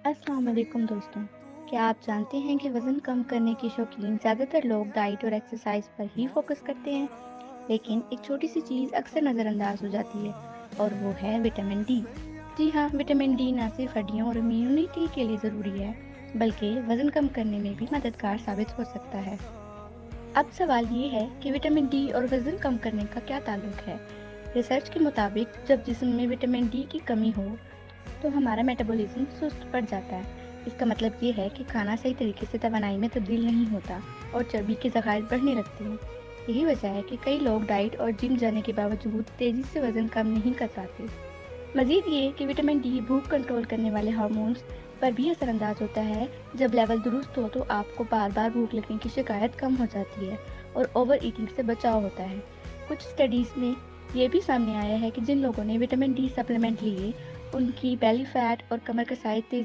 السلام علیکم دوستوں، کیا آپ جانتے ہیں کہ وزن کم کرنے کی شوقین زیادہ تر لوگ ڈائٹ اور ایکسرسائز پر ہی فوکس کرتے ہیں، لیکن ایک چھوٹی سی چیز اکثر نظر انداز ہو جاتی ہے اور وہ ہے وٹامن ڈی۔ جی ہاں، وٹامن ڈی نہ صرف ہڈیوں اور امیونٹی کے لیے ضروری ہے، بلکہ وزن کم کرنے میں بھی مددگار ثابت ہو سکتا ہے۔ اب سوال یہ ہے کہ وٹامن ڈی اور وزن کم کرنے کا کیا تعلق ہے؟ ریسرچ کے مطابق جب جسم میں وٹامن ڈی کی کمی ہو تو ہمارا میٹابولزم سست پڑ جاتا ہے۔ اس کا مطلب یہ ہے کہ کھانا صحیح طریقے سے توانائی میں تبدیل نہیں ہوتا اور چربی کے ذخائر بڑھنے لگتے ہیں۔ یہی وجہ ہے کہ کئی لوگ ڈائٹ اور جم جانے کے باوجود تیزی سے وزن کم نہیں کر پاتے۔ مزید یہ کہ وٹامن ڈی بھوک کنٹرول کرنے والے ہارمونز پر بھی اثر انداز ہوتا ہے۔ جب لیول درست ہو تو آپ کو بار بار بھوک لگنے کی شکایت کم ہو جاتی ہے اور اوور ایٹنگ سے بچاؤ ہوتا ہے۔ کچھ اسٹڈیز میں یہ بھی سامنے آیا ہے کہ جن لوگوں نے وٹامن ڈی سپلیمنٹ لیے ان کی بیلی فیٹ اور کمر کا سائز تیزی